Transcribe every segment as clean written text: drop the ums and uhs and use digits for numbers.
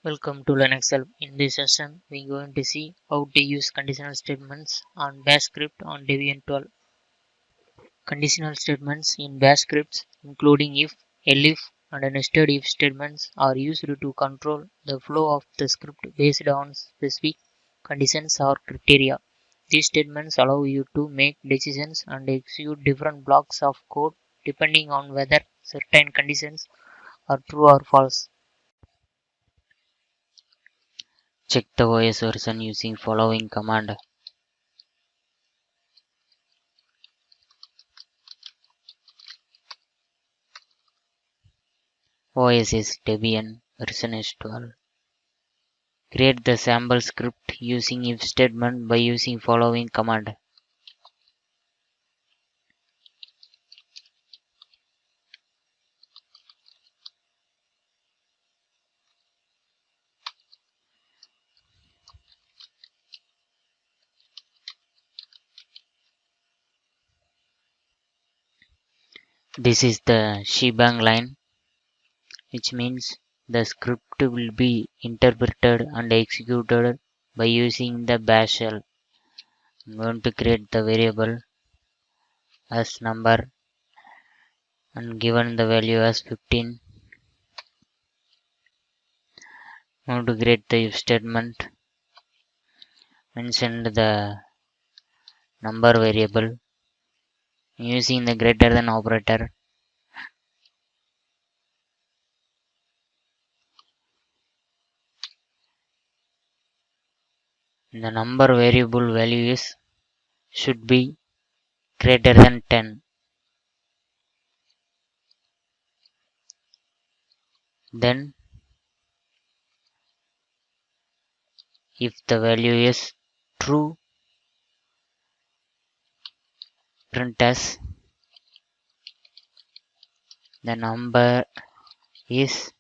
Welcome to Linux Help. In this session, we're going to see how to use conditional statements on Bash script on Debian 12. Conditional statements in Bash scripts, including if, elif, and nested if statements, are used to control the flow of the script based on specific conditions or criteria. These statements allow you to make decisions and execute different blocks of code depending on whether certain conditions are true or false. Check the OS version using following command. OS is Debian version is 12. Create the sample script using if statement by using following command. This is the shebang line, which means the script will be interpreted and executed by using the bash shell. I'm going to create the variable as number and given the value as 15. I'm going to create the if statement, mention the number variable using the greater than operator. The number variable value should be greater than 10. Then if the value is true, print as the number is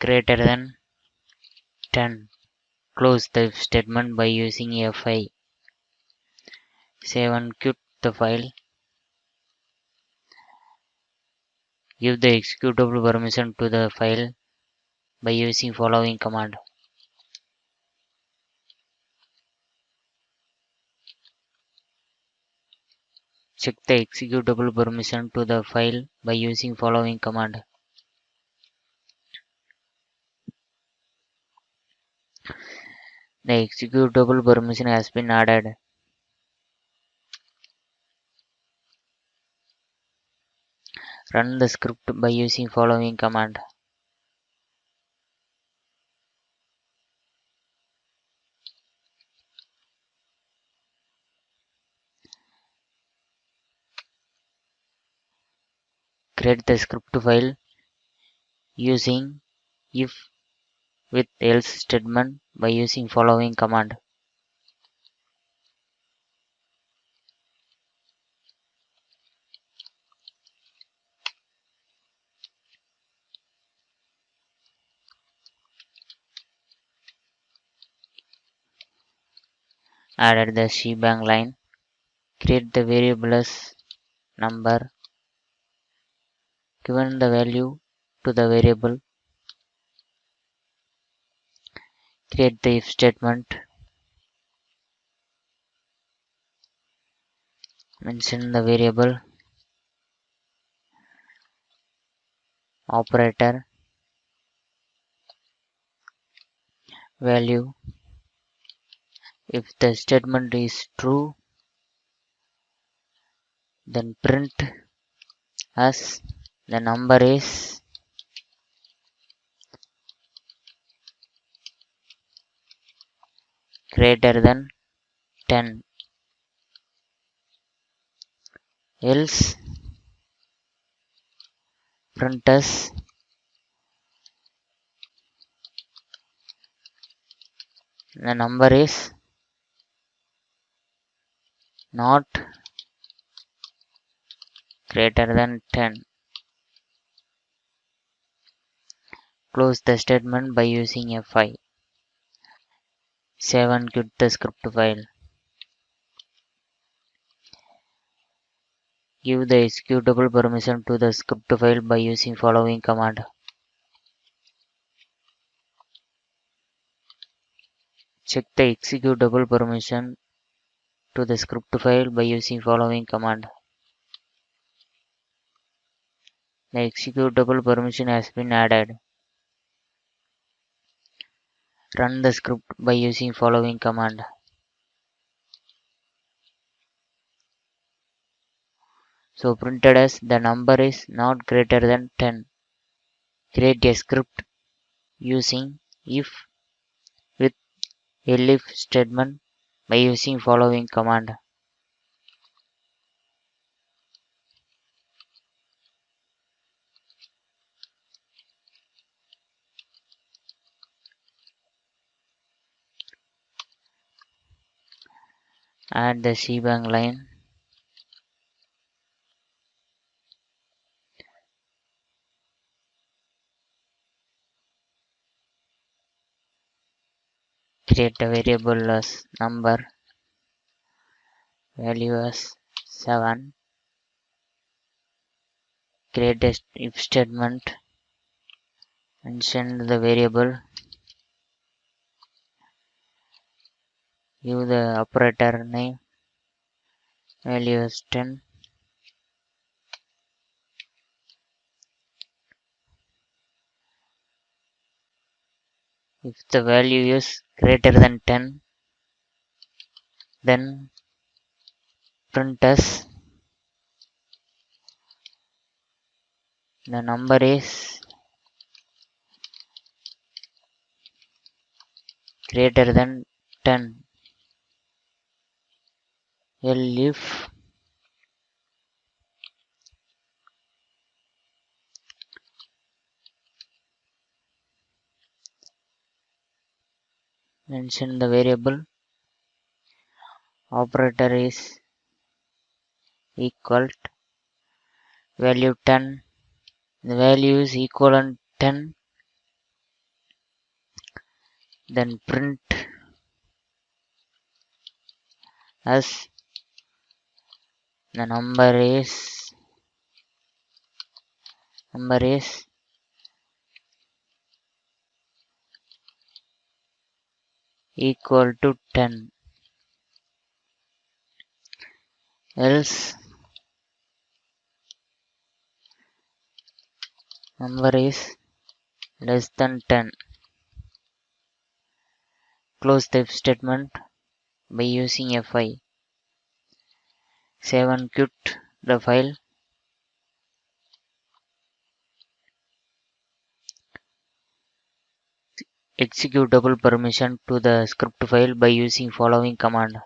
greater than 10. Close the if statement by using F5. Save and quit the file. Give the executable permission to the file by using following command. Check the executable permission to the file by using following command. The executable permission has been added. Run the script by using following command. Create the script file using if with else statement by using following command. Added the shebang line. Create the variable as number. Given the value to the variable. Create the if statement. Mention the variable. Operator. Value. If the statement is true, then print as the number is greater than 10. Else print as the number is not greater than 10. Close the statement by using F5. Save and quit the script file. Give the executable permission to the script file by using following command. Check the executable permission to the script file by using following command. The executable permission has been added. Run the script by using following command. So printed as the number is not greater than 10. Create a script using if with elif statement by using following command. Add the shebang line. Create a variable as number, value as 7. Create a if statement. Mention the variable. Give the operator name. Value as 10. If the value is greater than 10, then print as the number is greater than 10. elif mention the variable operator is equal to value 10. The value is equivalent 10. Then print as the number is equal to 10. Else number is less than 10. Close the if statement by using F5. Save and quit the file. Executable permission to the script file by using following command.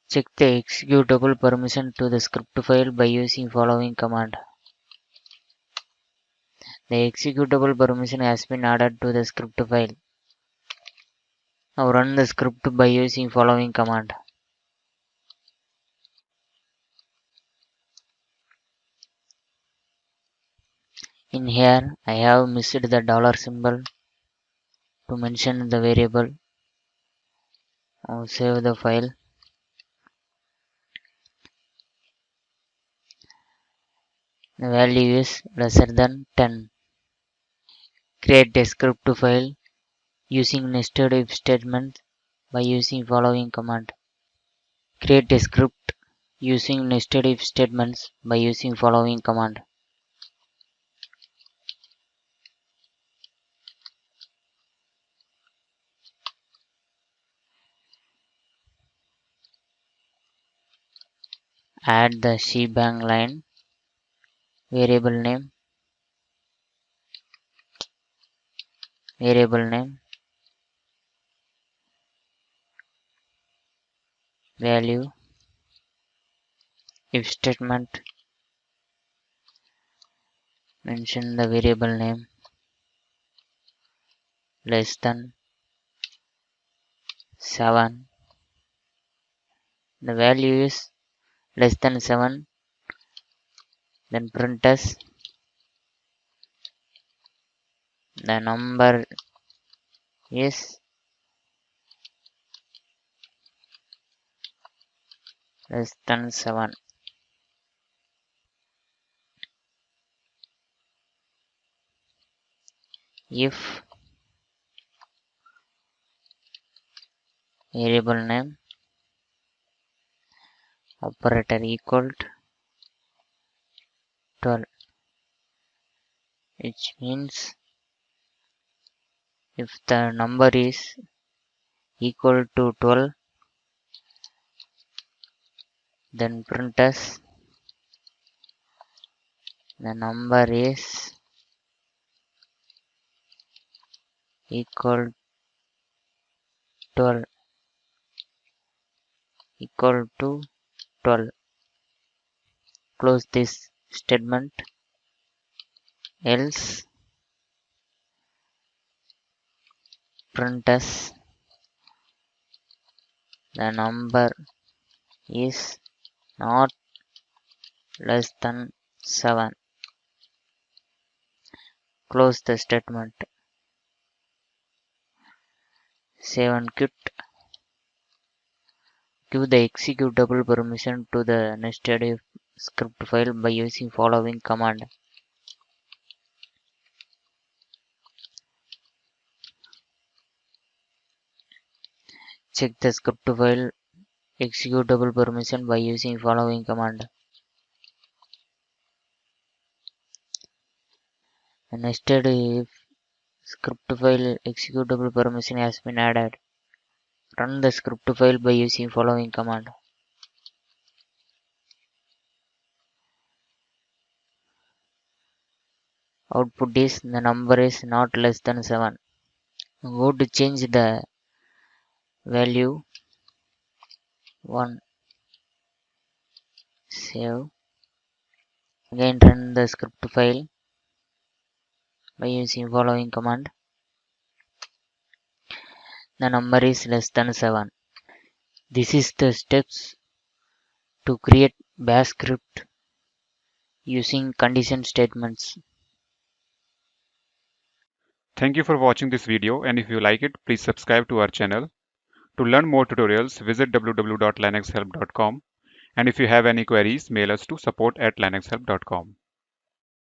Check the executable permission to the script file by using following command. The executable permission has been added to the script file. Now run the script by using following command. In here I have missed the dollar symbol to mention the variable. Now save the file. The value is lesser than 10. Create a script file using nested if statement by using following command. Create a script using nested if statements by using following command. Add the shebang line, variable name, value, if statement, mention the variable name, less than 7. The value is less than 7. Then print as the number is less than 7. if variable name operator equal to 12, which means if the number is equal to 12, then print as the number is equal 12 equal to 12. Close this statement, else print as the number is not less than 7. Close the statement, save and quit. Give the executable permission to the nestedif script file by using following command. Check the script file executable permission by using following command. The nestedif script file executable permission has been added. Run the script file by using following command. Output is the number is not less than 7. Go to change the value 1. Save. Again run the script file by using following command. The number is less than 7. This is the steps to create bash script using condition statements. Thank you for watching this video, and if you like it, please subscribe to our channel. To learn more tutorials, visit www.linuxhelp.com, and if you have any queries, mail us to support@linuxhelp.com.